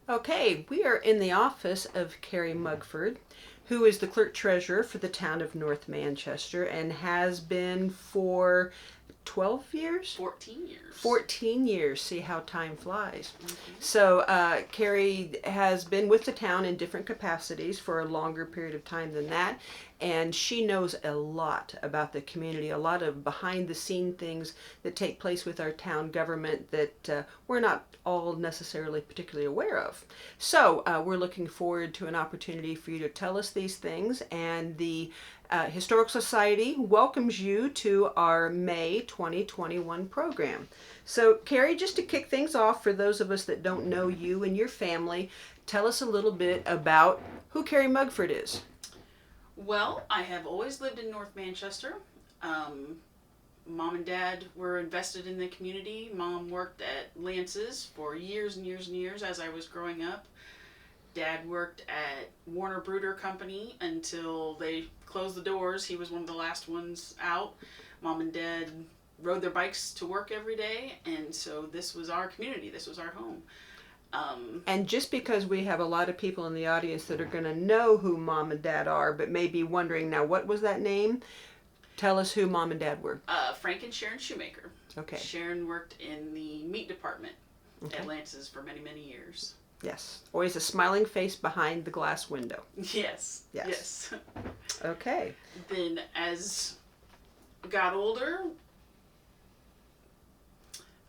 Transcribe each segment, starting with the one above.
Okay, we are in the office of Carrie Mugford, who is the Clerk Treasurer for the town of North Manchester and has been for 12 years? 14 years. 14 years. See how time flies. So, Carrie has been with the town in different capacities for a longer period of time than that, and she knows a lot about the community, a lot of behind the scene things that take place with our town government that we're not all necessarily particularly aware of. So, we're looking forward to an opportunity for you to tell us these things, and the Historical Society welcomes you to our May 2021 program. So, Carrie, just to kick things off, for those of us that don't know you and your family, tell us a little bit about who Carrie Mugford is. Well, I have always lived in North Manchester. Mom and Dad were invested in the community. Mom worked at Lance's for years and years and years as I was growing up. Dad worked at Warner Bruder Company until they closed the doors. He was one of the last ones out. Mom and Dad rode their bikes to work every day, and so this was our community. This was our home. And just because we have a lot of people in the audience that are going to know who Mom and Dad are, but may be wondering, now what was that name? Tell us who Mom and Dad were. Frank and Sharon Shoemaker. Okay. Sharon worked in the meat department at Lance's for many, many years. Yes. Always a smiling face behind the glass window. Yes. Yes. Okay. Then as I got older,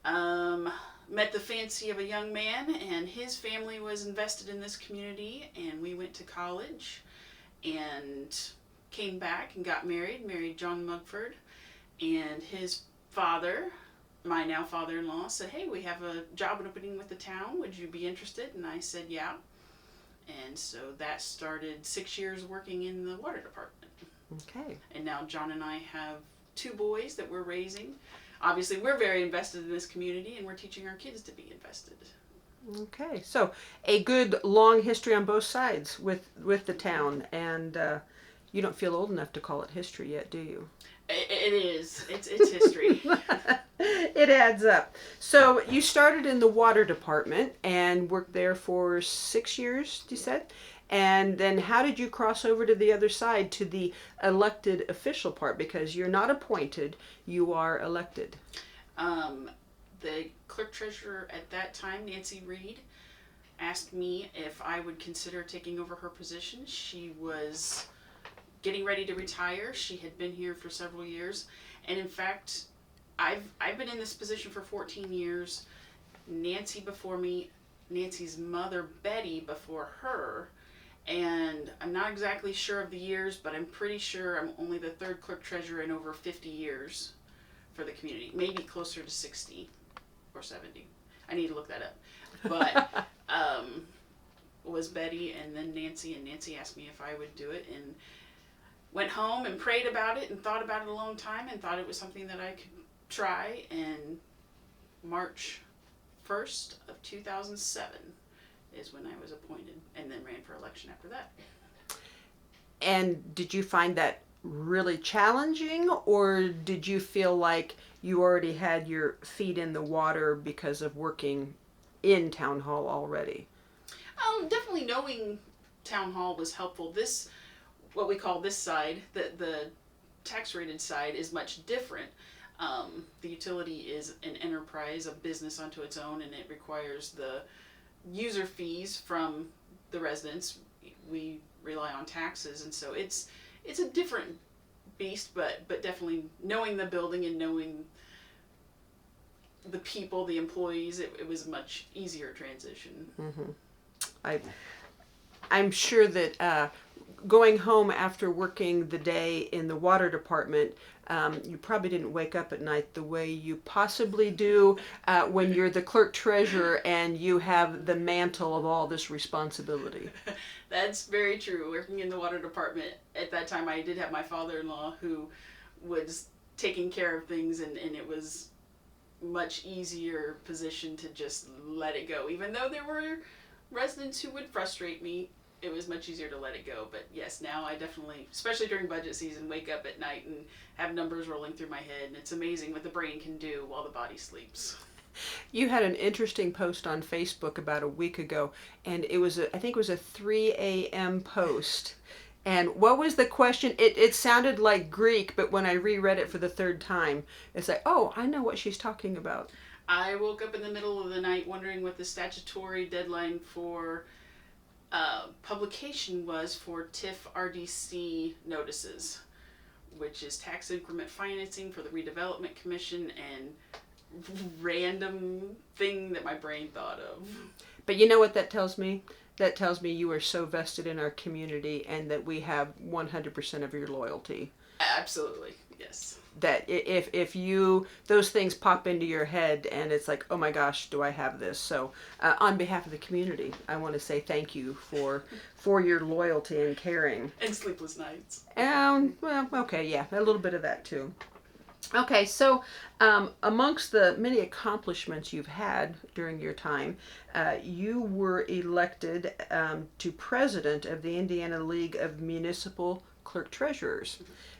met the fancy of a young man, and his family was invested in this community, and we went to college and came back and got married John Mugford, and his father, my now father-in-law, said, hey, we have a job opening with the town, would you be interested? And I said yeah, and so that started 6 years working in the water department. Okay. And now John and I have 2 boys that we're raising. Obviously, we're very invested in this community, and we're teaching our kids to be invested. Okay, so a good long history on both sides with the town, and you don't feel old enough to call it history yet, do you? It is. It's history. It adds up. So you started in the water department and worked there for 6 years, you said? And then how did you cross over to the other side, to the elected official part? Because you're not appointed, you are elected. The clerk treasurer at that time, Nancy Reed, asked me if I would consider taking over her position. She was getting ready to retire. She had been here for several years. And in fact, I've been in this position for 14 years. Nancy before me, Nancy's mother, Betty, before her. And I'm not exactly sure of the years, but I'm pretty sure I'm only the 3rd clerk treasurer in over 50 years for the community. Maybe closer to 60 or 70. I need to look that up. But was Betty and then Nancy, and Nancy asked me if I would do it, and went home and prayed about it and thought about it a long time and thought it was something that I could try. And March 1st of 2007 is when I was appointed, and then ran for election after that. And did you find that really challenging, or did you feel like you already had your feet in the water because of working in town hall already? Definitely knowing town hall was helpful. This, what we call this side, the tax rated side, is much different. The utility is an enterprise, a business unto its own, and it requires the user fees from the residents. We rely on taxes, and so it's a different beast, but definitely knowing the building and knowing the people, the employees, it was a much easier transition. Mm-hmm. I'm sure that going home after working the day in the water department, you probably didn't wake up at night the way you possibly do when you're the clerk treasurer and you have the mantle of all this responsibility. That's very true. Working in the water department at that time, I did have my father-in-law who was taking care of things, and it was much easier position to just let it go. Even though there were residents who would frustrate me, it was much easier to let it go. But yes, now I definitely, especially during budget season, wake up at night and have numbers rolling through my head, and it's amazing what the brain can do while the body sleeps. You had an interesting post on Facebook about a week ago, and it was I think it was a 3 a.m. post. And what was the question? It sounded like Greek, but when I reread it for the third time, it's like, oh, I know what she's talking about. I woke up in the middle of the night wondering what the statutory deadline for publication was for TIF RDC notices, which is tax increment financing for the redevelopment commission, and random thing that my brain thought of. But you know what that tells me? That tells me you are so vested in our community and that we have 100% of your loyalty. Absolutely, yes. That if you, those things pop into your head and it's like, oh my gosh, do I have this? So on behalf of the community, I want to say thank you for your loyalty and caring. And sleepless nights. Well, okay, yeah, a little bit of that too. Okay, so amongst the many accomplishments you've had during your time, you were elected to president of the Indiana League of Municipal Clerk Treasurers,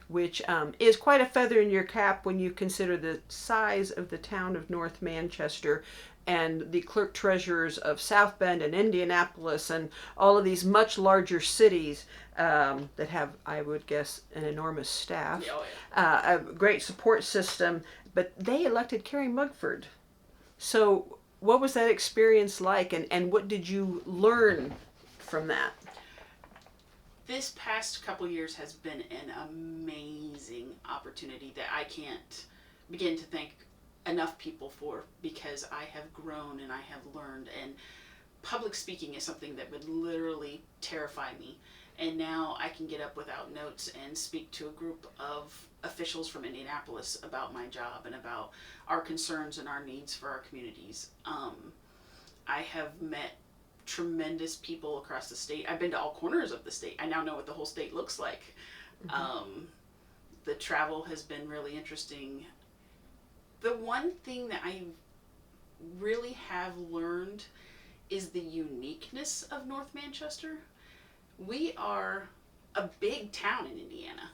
which is quite a feather in your cap when you consider the size of the town of North Manchester and the clerk treasurers of South Bend and Indianapolis and all of these much larger cities that have, I would guess, an enormous staff, Oh, yeah. a great support system. But they elected Carrie Mugford. So what was that experience like, and what did you learn from that? This past couple years has been an amazing opportunity that I can't begin to thank enough people for, because I have grown and I have learned, and public speaking is something that would literally terrify me, and now I can get up without notes and speak to a group of officials from Indianapolis about my job and about our concerns and our needs for our communities. I have met tremendous people across the state. I've been to all corners of the state. I now know what the whole state looks like. The travel has been really interesting. The one thing that I really have learned is the uniqueness of North Manchester. We are a big town in Indiana.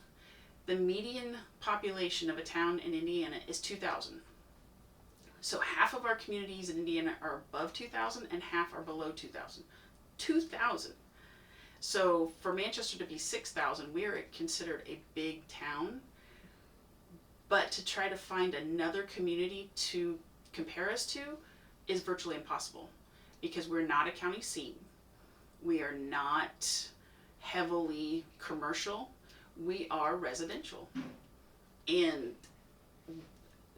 The median population of a town in Indiana is 2,000. So half of our communities in Indiana are above 2,000 and half are below 2,000. 2,000. So for Manchester to be 6,000, we are considered a big town. But to try to find another community to compare us to is virtually impossible, because we're not a county seat. We are not heavily commercial. We are residential. And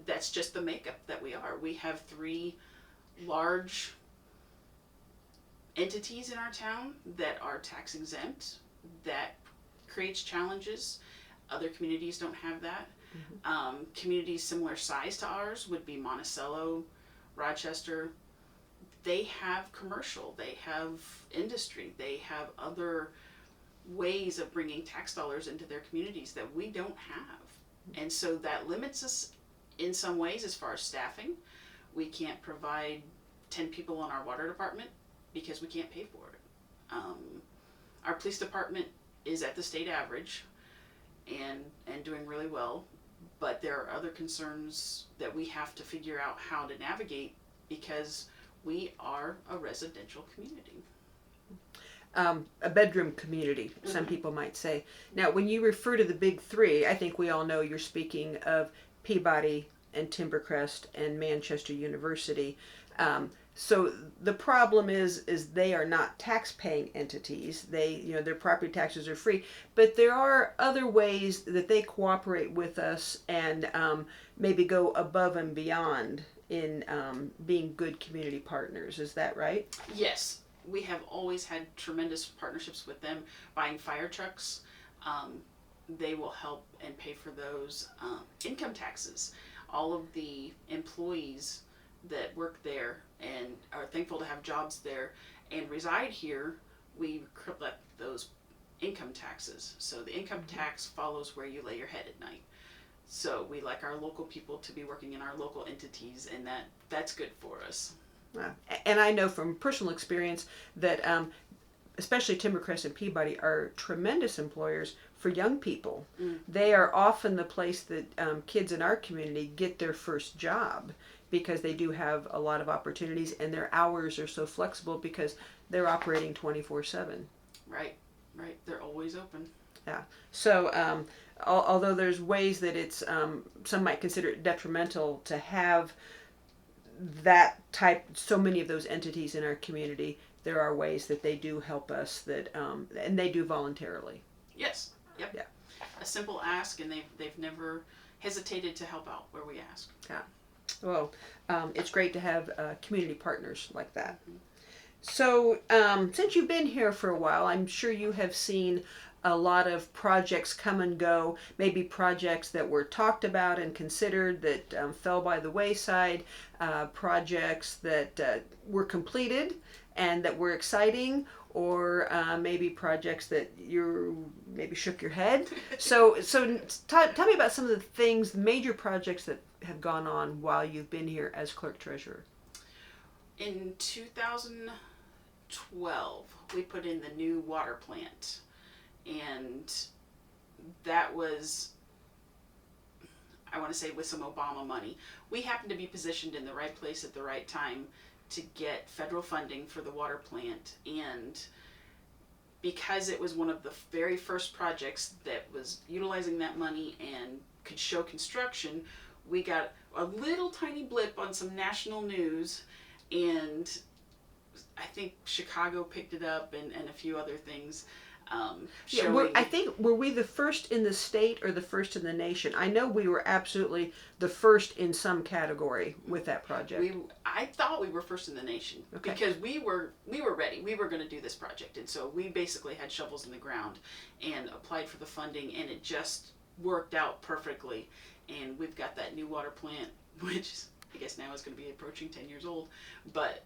that's just the makeup that we are. We have 3 large entities in our town that are tax exempt. That creates challenges. Other communities don't have that. Communities similar size to ours would be Monticello, Rochester. They have commercial, they have industry, they have other ways of bringing tax dollars into their communities that we don't have. And so that limits us in some ways as far as staffing. We can't provide 10 people on our water department because we can't pay for it. Our police department is at the state average and doing really well. But there are other concerns that we have to figure out how to navigate, because we are a residential community. A bedroom community, some people might say. Now, when you refer to the big 3, I think we all know you're speaking of Peabody and Timbercrest and Manchester University. So the problem is they are not tax-paying entities. Their property taxes are free, but there are other ways that they cooperate with us and maybe go above and beyond in being good community partners. Is that right? Yes, we have always had tremendous partnerships with them. Buying fire trucks, they will help and pay for those. Income taxes, all of the employees that work there and are thankful to have jobs there and reside here, we collect those income taxes. So the income tax follows where you lay your head at night. So we like our local people to be working in our local entities, and that's good for us. And I know from personal experience that especially Timbercrest and Peabody are tremendous employers for young people. They are often the place that kids in our community get their first job. because they do have a lot of opportunities, and their hours are so flexible because they're operating 24/7. Right, right. They're always open. Yeah. So, although there's ways that it's, some might consider it detrimental to have that type, so many of those entities in our community, there are ways that they do help us that, and they do voluntarily. Yes. Yep. Yeah. A simple ask, and they've never hesitated to help out where we ask. Yeah. Well, it's great to have community partners like that. So, since you've been here for a while, I'm sure you have seen a lot of projects come and go, maybe projects that were talked about and considered that fell by the wayside, projects that were completed and that were exciting, or maybe projects that you maybe shook your head. So tell me about some of the things, major projects that have gone on while you've been here as clerk treasurer. In 2012, we put in the new water plant, and that was, I want to say, with some Obama money. We happened to be positioned in the right place at the right time to get federal funding for the water plant, and because it was one of the very first projects that was utilizing that money and could show construction, we got a little tiny blip on some national news, and I think Chicago picked it up, and a few other things. I think, were we the first in the state or the first in the nation? I know we were absolutely the first in some category with that project. I thought we were first in the nation, Okay. because we were ready. We were going to do this project, and so we basically had shovels in the ground and applied for the funding, and it just worked out perfectly. And we've got that new water plant, which I guess now is going to be approaching 10 years old, but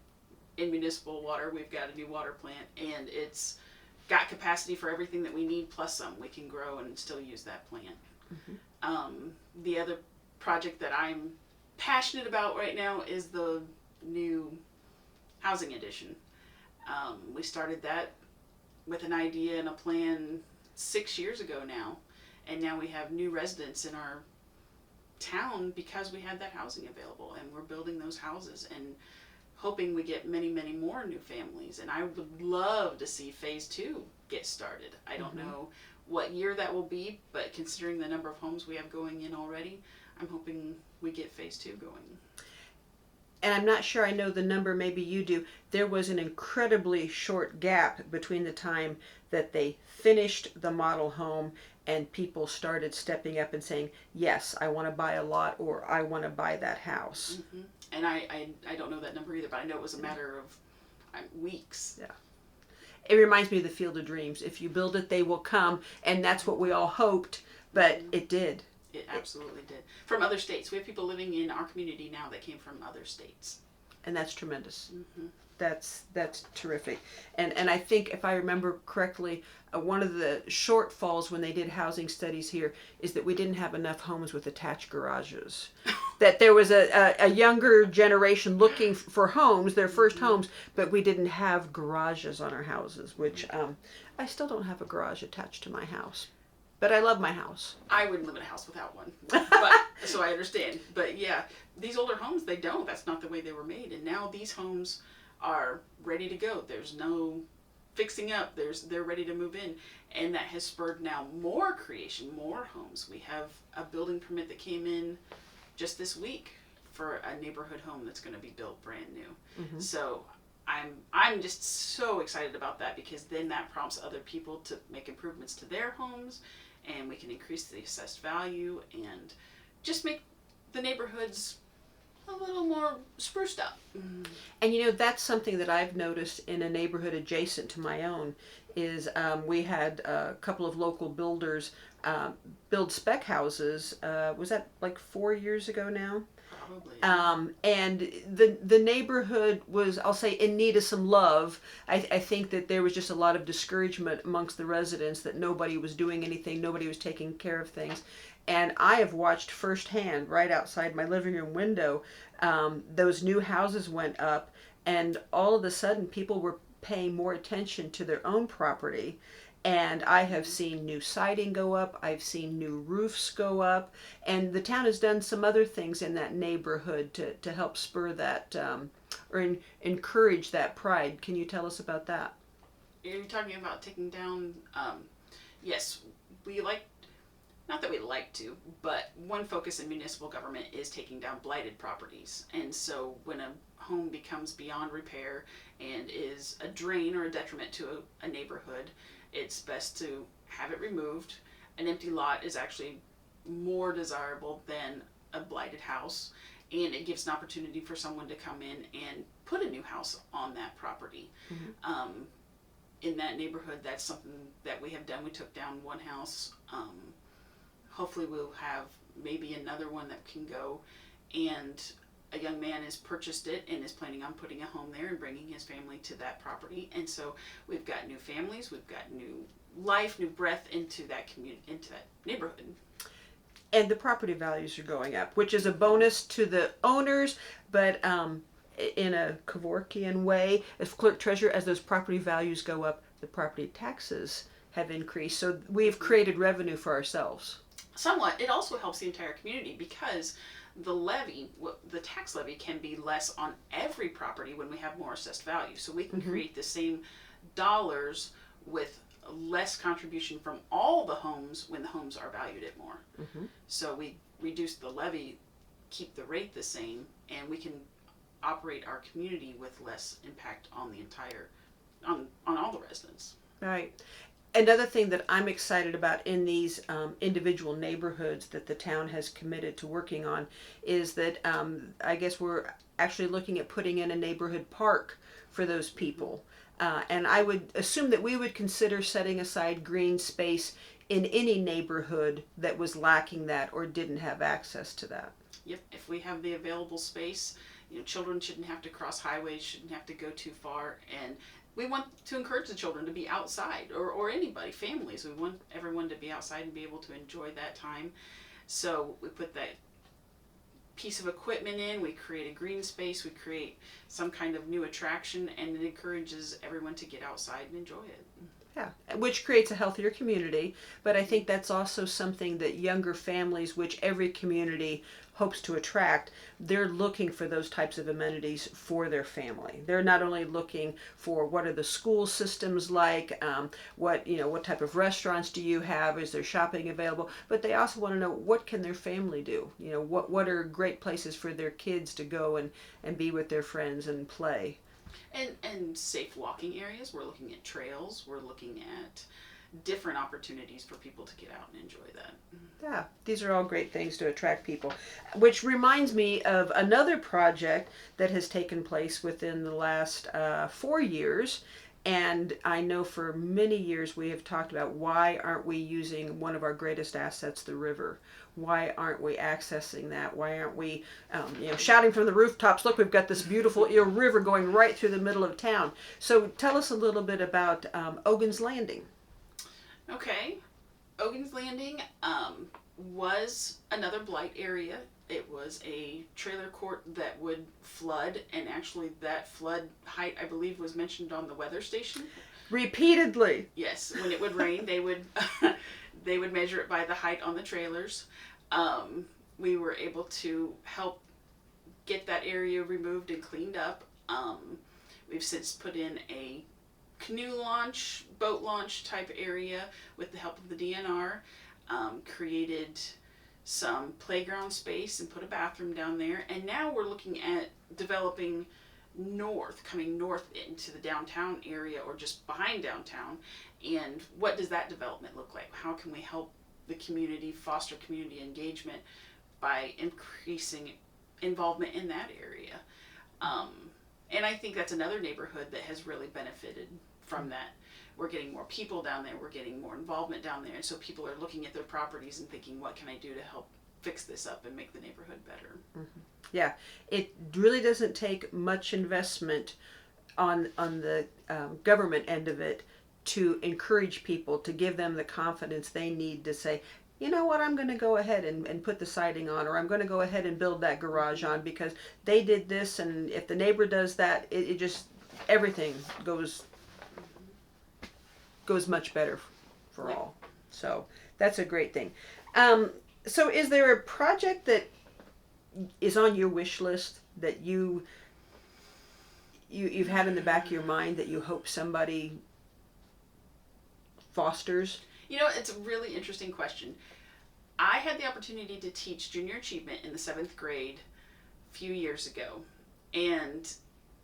in municipal water, we've got a new water plant, and it's got capacity for everything that we need, plus some. We can grow and still use that plant. Mm-hmm. The other project that I'm passionate about right now is the new housing addition. We started that with an idea and a plan 6 years ago now, and now we have new residents in our town because we had that housing available, and we're building those houses and hoping we get many, many more new families. And I would love to see phase 2 get started. I don't know what year that will be, but considering the number of homes we have going in already, I'm hoping we get phase 2 going. And I'm not sure I know the number, maybe you do. There was an incredibly short gap between the time that they finished the model home and people started stepping up and saying, yes, I want to buy a lot, or I want to buy that house. Mm-hmm. And I don't know that number either, but I know it was a matter of weeks. Yeah. It reminds me of the Field of Dreams. If you build it, they will come, and that's what we all hoped, but it did. It absolutely did. From other states. We have people living in our community now that came from other states. And that's tremendous. Mm-hmm. That's terrific. And I think, if I remember correctly, one of the shortfalls when they did housing studies here is that we didn't have enough homes with attached garages. That there was a younger generation looking for homes, their first homes, but we didn't have garages on our houses, which I still don't have a garage attached to my house. But I love my house. I wouldn't live in a house without one. But, so I understand. But yeah, these older homes, they don't. That's not the way they were made. And now these homes are ready to go. There's no fixing up. They're ready to move in. And that has spurred now more creation, more homes. We have a building permit that came in just this week for a neighborhood home that's going to be built brand new. Mm-hmm. So I'm just so excited about that, because then that prompts other people to make improvements to their homes, and we can increase the assessed value and just make the neighborhoods a little more spruced up. And that's something that I've noticed in a neighborhood adjacent to my own is we had a couple of local builders build spec houses. Was that like 4 years ago now? Probably. And the neighborhood was, I'll say, in need of some love. I think that there was just a lot of discouragement amongst the residents that nobody was doing anything, nobody was taking care of things. And I have watched firsthand, right outside my living room window, those new houses went up, and all of a sudden people were paying more attention to their own property. And I have seen new siding go up, I've seen new roofs go up, and the town has done some other things in that neighborhood to help spur that encourage that pride. Can you tell us about that? You're talking about taking down, yes, we like, not that we like to, but one focus in municipal government is taking down blighted properties. And so when a home becomes beyond repair and is a drain or a detriment to a neighborhood, it's best to have it removed. An empty lot is actually more desirable than a blighted house, and it gives an opportunity for someone to come in and put a new house on that property. In that neighborhood, that's something that we have done. We took down one house. Hopefully we'll have maybe another one that can go, and a young man has purchased it and is planning on putting a home there and bringing his family to that property. And so we've got new families, we've got new life, new breath into that community, into that neighborhood. And the property values are going up, which is a bonus to the owners, but in a Kevorkian way, as clerk treasurer, as those property values go up, the property taxes have increased. So we've created revenue for ourselves. Somewhat. It also helps the entire community because the levy, the tax levy, can be less on every property when we have more assessed value. So we can create the same dollars with less contribution from all the homes when the homes are valued at more. So we reduce the levy, keep the rate the same, and we can operate our community with less impact on the entire, on all the residents. Right. Another thing that I'm excited about in these individual neighborhoods that the town has committed to working on is that I guess we're actually looking at putting in a neighborhood park for those people. And I would assume that we would consider setting aside green space in any neighborhood that was lacking that or didn't have access to that. Yep, if we have the available space, children shouldn't have to cross highways, shouldn't have to go too far, and we want to encourage the children to be outside, or anybody, families. We want everyone to be outside and be able to enjoy that time. So we put that piece of equipment in, we create a green space, we create some kind of new attraction, and it encourages everyone to get outside and enjoy it. Yeah, which creates a healthier community, but I think that's also something that younger families, which every community hopes to attract, they're looking for those types of amenities for their family. They're not only looking for what are the school systems like, what type of restaurants do you have, is there shopping available, but they also want to know what can their family do, what are great places for their kids to go and be with their friends and play. And safe walking areas. We're looking at trails. We're looking at different opportunities for people to get out and enjoy that. Yeah, these are all great things to attract people. Which reminds me of another project that has taken place within the last 4 years. And I know for many years we have talked about why aren't we using one of our greatest assets, the river? Why aren't we accessing that? Why aren't we shouting from the rooftops, look, we've got this beautiful Eel River going right through the middle of town. So tell us a little bit about Ogan's Landing. Okay. Ogan's Landing was another blight area. It was a trailer court that would flood, and actually that flood height, I believe, was mentioned on the weather station. Repeatedly. Yes, when it would rain, they would they would measure it by the height on the trailers. We were able to help get that area removed and cleaned up. We've since put in a canoe launch, boat launch type area with the help of the DNR, created some playground space and put a bathroom down there. And now we're looking at developing coming north into the downtown area or just behind downtown. And what does that development look like? How can we help the community, foster community engagement by increasing involvement in that area? And I think that's another neighborhood that has really benefited from that. We're getting more people down there, we're getting more involvement down there, and so people are looking at their properties and thinking, what can I do to help fix this up and make the neighborhood better? Mm-hmm. Yeah, it really doesn't take much investment on the government end of it to encourage people, to give them the confidence they need to say, you know what, I'm going to go ahead and put the siding on, or I'm going to go ahead and build that garage on because they did this, and if the neighbor does that, it just, everything goes much better for Yeah. all. So that's a great thing. So is there a project that is on your wish list that you've had in the back of your mind that you hope somebody fosters? You know, it's a really interesting question. I had the opportunity to teach junior achievement in the 7th grade a few years ago, and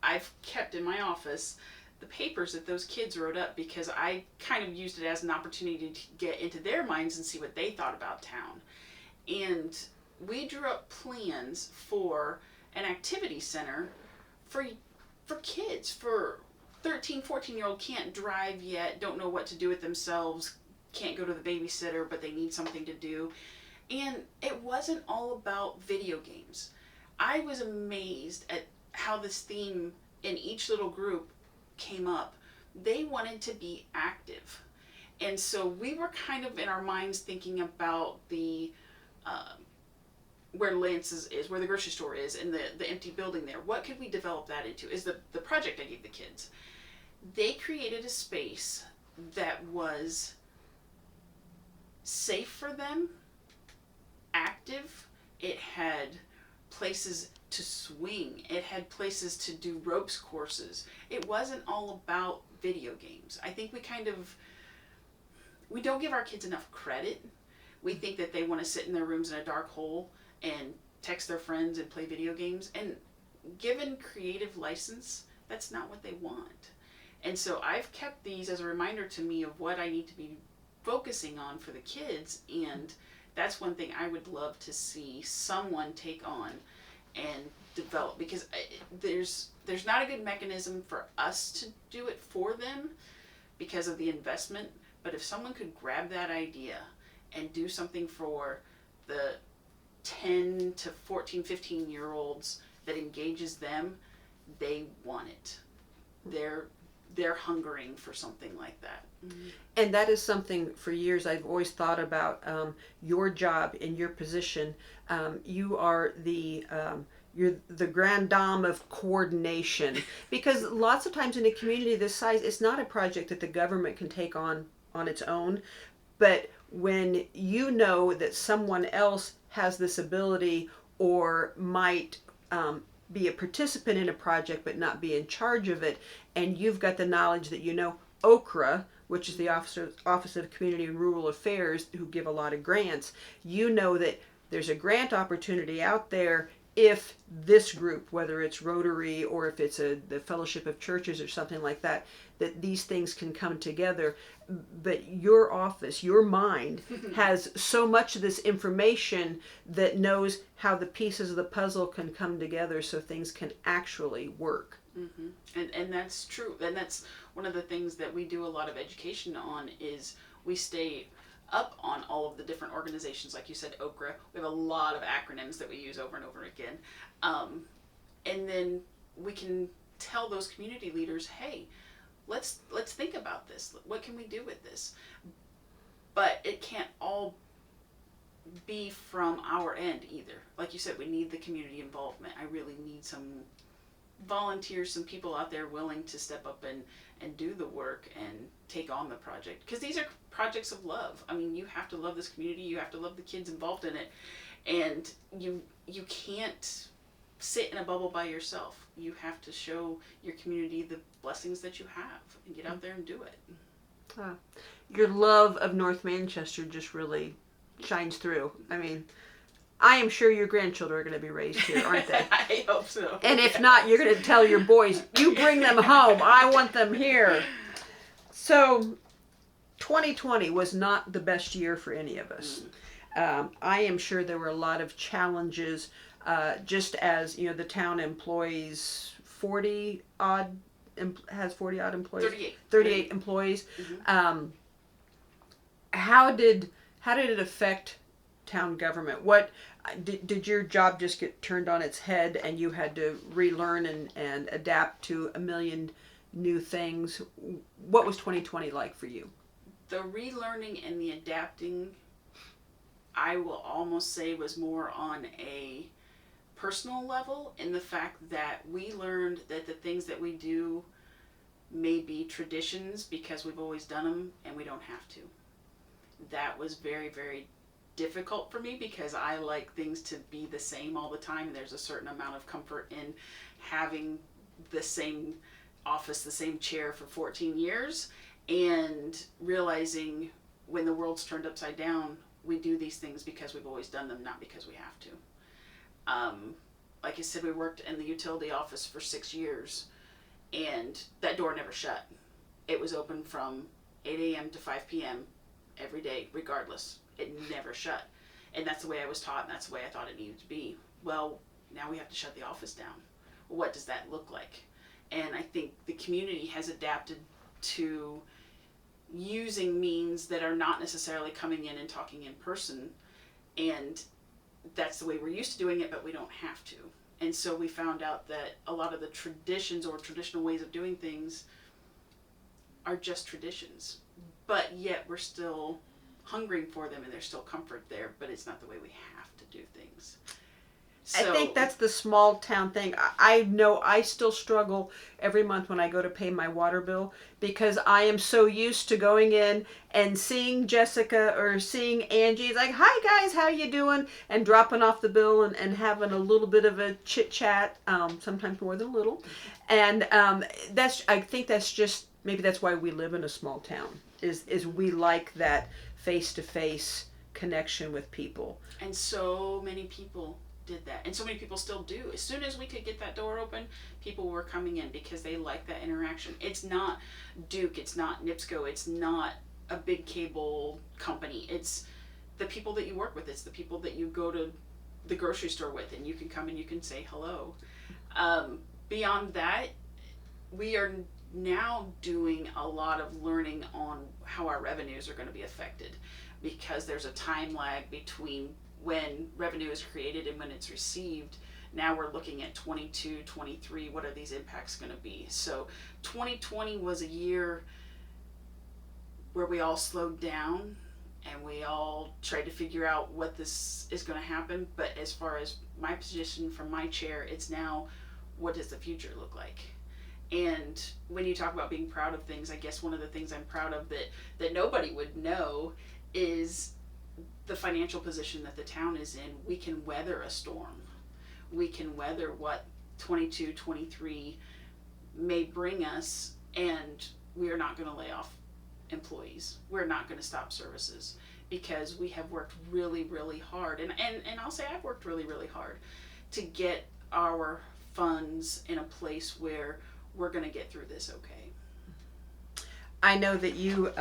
I've kept in my office the papers that those kids wrote up because I kind of used it as an opportunity to get into their minds and see what they thought about town. And we drew up plans for an activity center for kids, for 13, 14-year-old can't drive yet, don't know what to do with themselves, can't go to the babysitter, but they need something to do. And it wasn't all about video games. I was amazed at how this theme in each little group came up. They wanted to be active. And so we were kind of in our minds thinking about the where Lance's is, where the grocery store is, and the empty building there. What could we develop that into? Is the project I gave the kids. They created a space that was safe for them, active. It had places to swing. It had places to do ropes courses. It wasn't all about video games. I think we don't give our kids enough credit. We think that they want to sit in their rooms in a dark hole and text their friends and play video games. And given creative license, that's not what they want. And so I've kept these as a reminder to me of what I need to be focusing on for the kids. And that's one thing I would love to see someone take on and develop, because there's not a good mechanism for us to do it for them because of the investment. But if someone could grab that idea and do something for the 10 to 14, 15-year-olds that engages them, they want it. They're hungering for something like that. Mm-hmm. And that is something for years I've always thought about. Your job in your position, you are you're the grand dame of coordination, because lots of times in a community this size, it's not a project that the government can take on its own. But when you know that someone else has this ability or might be a participant in a project but not be in charge of it, and you've got the knowledge that OCRA, which is the Office of Community and Rural Affairs, who give a lot of grants, you know that there's a grant opportunity out there if this group, whether it's Rotary or if it's the Fellowship of Churches or something like that, that these things can come together. But your office, your mind, has so much of this information that knows how the pieces of the puzzle can come together so things can actually work. Mm-hmm. And that's true. And that's one of the things that we do a lot of education on, is we stay up on all of the different organizations. Like you said, OCRA. We have a lot of acronyms that we use over and over again. And then we can tell those community leaders, hey, let's think about this. What can we do with this? But it can't all be from our end either. Like you said, we need the community involvement. I really need some volunteers, some people out there willing to step up and do the work and take on the project. Because these are projects of love. I mean, you have to love this community. You have to love the kids involved in it. And you can't sit in a bubble by yourself. You have to show your community the blessings that you have and get out there and do it. Your love of North Manchester just really shines through. I mean, I am sure your grandchildren are going to be raised here, aren't they? I hope so. And if not, you're going to tell your boys, you bring them home. I want them here. So 2020 was not the best year for any of us. I am sure there were a lot of challenges, just as, the town employs 40 odd employees. 38 employees. Mm-hmm. How did it affect town government? What did your job just get turned on its head and you had to relearn and adapt to a million new things? What was 2020 like for you? The relearning and the adapting, I will almost say, was more on a personal level, in the fact that we learned that the things that we do may be traditions because we've always done them and we don't have to. that was very, very difficult for me because I like things to be the same all the time. And there's a certain amount of comfort in having the same office, the same chair for 14 years, and realizing when the world's turned upside down, we do these things because we've always done them, not because we have to. Like I said, we worked in the utility office for 6 years, and that door never shut. It was open from 8 a.m. to 5 p.m. every day, regardless. It never shut. And that's the way I was taught, and that's the way I thought it needed to be. Well, now we have to shut the office down. What does that look like? And I think the community has adapted to using means that are not necessarily coming in and talking in person. And that's the way we're used to doing it, but we don't have to. And so we found out that a lot of the traditions or traditional ways of doing things are just traditions. But yet we're still hungering for them, and there's still comfort there, but it's not the way we have to do things. I think that's the small town thing. I know I still struggle every month when I go to pay my water bill because I am so used to going in and seeing Jessica or seeing Angie. It's like, hi guys, how you doing? And dropping off the bill and having a little bit of a chit chat, sometimes more than a little. And I think that's just, maybe that's why we live in a small town, is we like that face-to-face connection with people. And so many people did that, and so many people still do. As soon as we could get that door open, people were coming in because they like that interaction. It's not Duke, it's not NIPSCO, it's not a big cable company. It's the people that you work with. It's the people that you go to the grocery store with, and you can come and you can say hello. Beyond that, we are now doing a lot of learning on how our revenues are going to be affected, because there's a time lag between when revenue is created and when it's received. Now we're looking at 22, 23, what are these impacts going to be? So 2020 was a year where we all slowed down and we all tried to figure out what this is going to happen. But as far as my position from my chair, it's now, what does the future look like? And when you talk about being proud of things, I guess one of the things I'm proud of that nobody would know is the financial position that the town is in. We can weather a storm. We can weather what 22, 23 may bring us, and we are not going to lay off employees. We're not going to stop services because we have worked really, really hard. And I'll say I've worked really, really hard to get our funds in a place where we're going to get through this okay. I know that you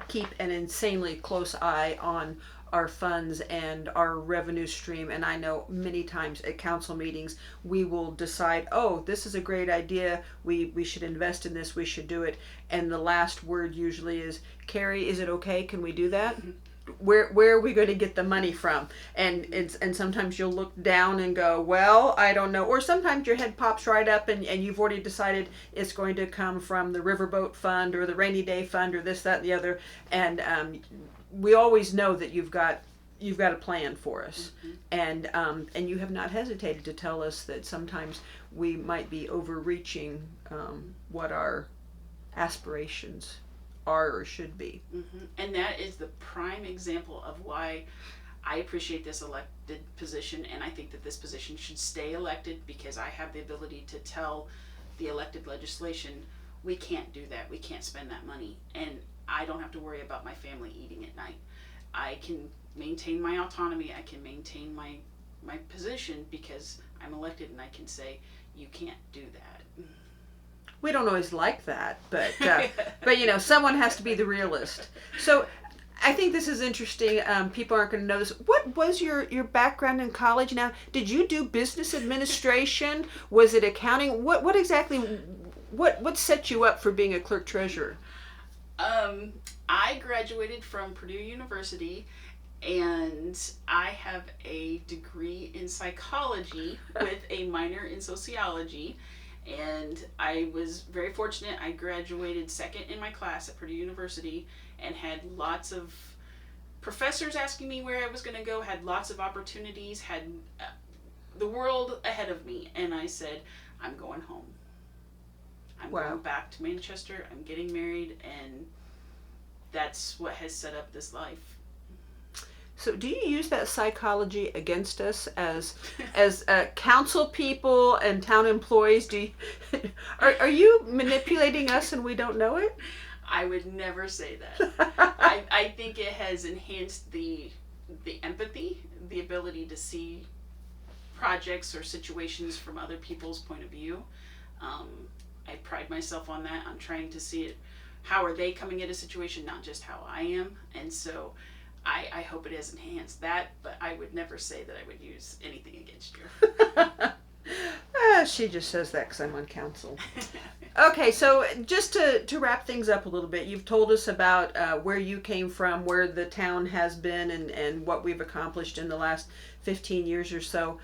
keep an insanely close eye on our funds and our revenue stream, and I know many times at council meetings we will decide, oh, this is a great idea, we should invest in this, we should do it, and the last word usually is, Carrie, is it okay, can we do that? Where are we going to get the money from? And sometimes you'll look down and go, well, I don't know. Or sometimes your head pops right up and you've already decided it's going to come from the riverboat fund or the rainy day fund or this, that, and the other. And we always know that you've got a plan for us. Mm-hmm. And you have not hesitated to tell us that sometimes we might be overreaching what our aspirations are or should be. Mm-hmm. And that is the prime example of why I appreciate this elected position, and I think that this position should stay elected, because I have the ability to tell the elected legislation, we can't do that, we can't spend that money, and I don't have to worry about my family eating at night. I can maintain my autonomy, I can maintain my position because I'm elected, and I can say, you can't do that. We don't always like that, but someone has to be the realist. So I think this is interesting. People aren't going to know this. What was your background in college? Now, did you do business administration? Was it accounting? What exactly, what set you up for being a clerk treasurer? I graduated from Purdue University, and I have a degree in psychology with a minor in sociology. And I was very fortunate. I graduated second in my class at Purdue University and had lots of professors asking me where I was going to go, had lots of opportunities, had the world ahead of me. And I said, I'm going home. I'm going back to Manchester. I'm getting married, and that's what has set up this life. So, do you use that psychology against us as council people and town employees? Do you, are you manipulating us and we don't know it? I would never say that. I think it has enhanced the empathy, the ability to see projects or situations from other people's point of view. I pride myself on that. I'm trying to see it. How are they coming at a situation, not just how I am? And so I hope it has enhanced that, but I would never say that I would use anything against you. She just says that because I'm on council. Okay, so just to wrap things up a little bit, you've told us about where you came from, where the town has been, and what we've accomplished in the last 15 years or so.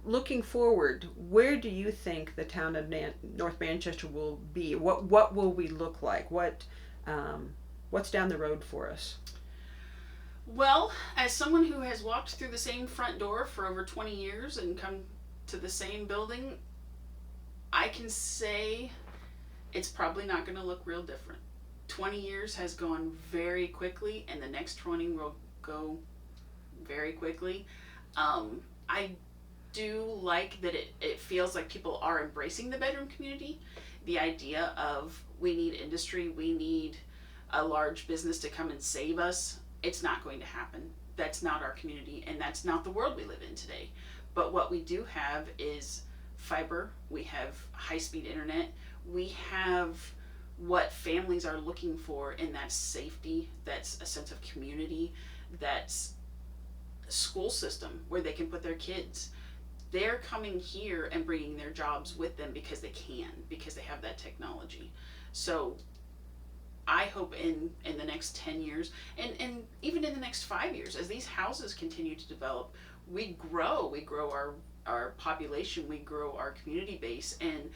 Looking forward, where do you think the town of North Manchester will be? What will we look like? What's down the road for us? Well, as someone who has walked through the same front door for over 20 years and come to the same building, I can say it's probably not going to look real different. 20 years has gone very quickly, and the next 20 will go very quickly. I do like that it feels like people are embracing the bedroom community. The idea of we need industry, we need a large business to come and save us. It's not going to happen. That's not our community, and that's not the world we live in today. But what we do have is fiber, we have high-speed internet, we have what families are looking for, and that's safety, that's a sense of community, that's a school system where they can put their kids. They're coming here and bringing their jobs with them because they can, because they have that technology. So I hope in the next 10 years, and even in the next 5 years, as these houses continue to develop, we grow our population, we grow our community base, and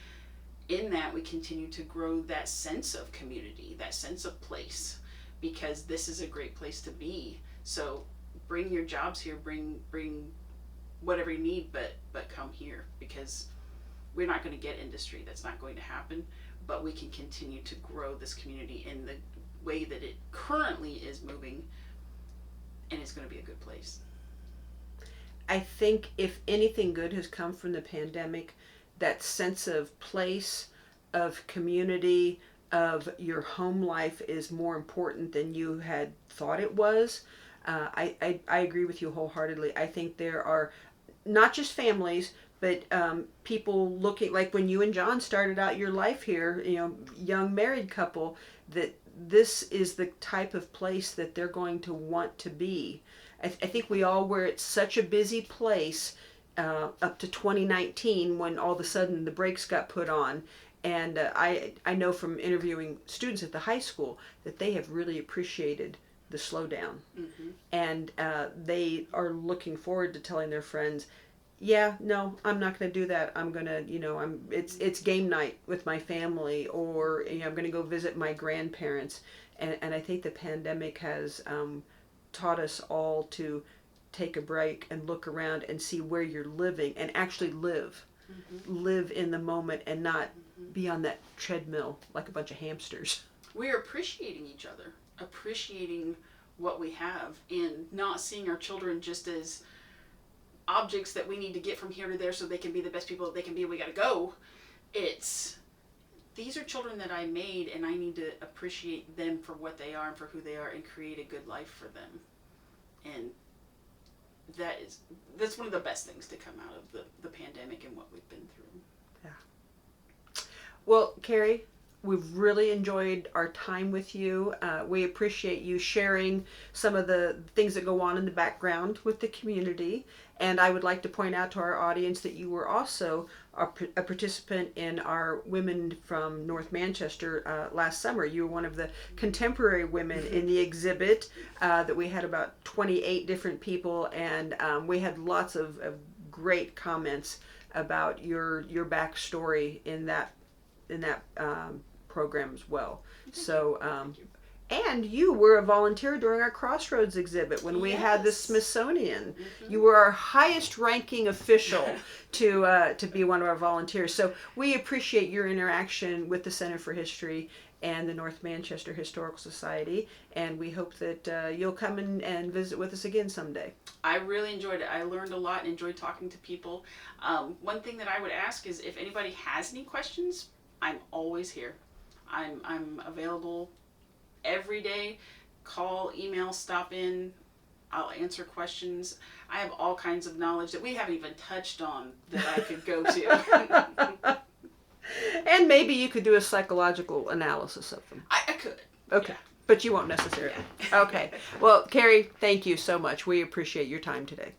in that we continue to grow that sense of community, that sense of place, because this is a great place to be. So bring your jobs here, bring whatever you need, but come here, because we're not going to get industry. That's not going to happen. But we can continue to grow this community in the way that it currently is moving, and it's going to be a good place. I think if anything good has come from the pandemic, that sense of place, of community, of your home life is more important than you had thought it was. I agree with you wholeheartedly. I think there are not just families, but people looking, like when you and John started out your life here, young married couple, that this is the type of place that they're going to want to be. I think we all were at such a busy place up to 2019 when all of a sudden the brakes got put on. And I know from interviewing students at the high school that they have really appreciated the slowdown. Mm-hmm. And they are looking forward to telling their friends, yeah, no, I'm not going to do that. I'm going to, it's game night with my family, or I'm going to go visit my grandparents. And I think the pandemic has taught us all to take a break and look around and see where you're living and actually live. Mm-hmm. Live in the moment and not be on that treadmill like a bunch of hamsters. We're appreciating each other, appreciating what we have, and not seeing our children just as objects that we need to get from here to there so they can be the best people that they can be. We got to go. These are children that I made, and I need to appreciate them for what they are and for who they are, and create a good life for them. And that's one of the best things to come out of the pandemic and what we've been through. Yeah. Well, Carrie, we've really enjoyed our time with you. We appreciate you sharing some of the things that go on in the background with the community. And I would like to point out to our audience that you were also a participant in our Women from North Manchester last summer. You were one of the contemporary women in the exhibit that we had about 28 different people, and we had lots of great comments about your backstory in that program as well. So And you were a volunteer during our Crossroads exhibit when we had the Yes. Smithsonian. Mhm. You were our highest ranking official to be one of our volunteers. So we appreciate your interaction with the Center for History and the North Manchester Historical Society, and we hope that you'll come and visit with us again someday. I really enjoyed it. I learned a lot and enjoyed talking to people. One thing that I would ask is if anybody has any questions, I'm always here. I'm available every day. Call, email, stop in. I'll answer questions. I have all kinds of knowledge that we haven't even touched on that I could go to. And maybe you could do a psychological analysis of them. I could. Okay. Yeah. But you won't necessarily. Yeah. Okay. Well, Carrie, thank you so much. We appreciate your time today.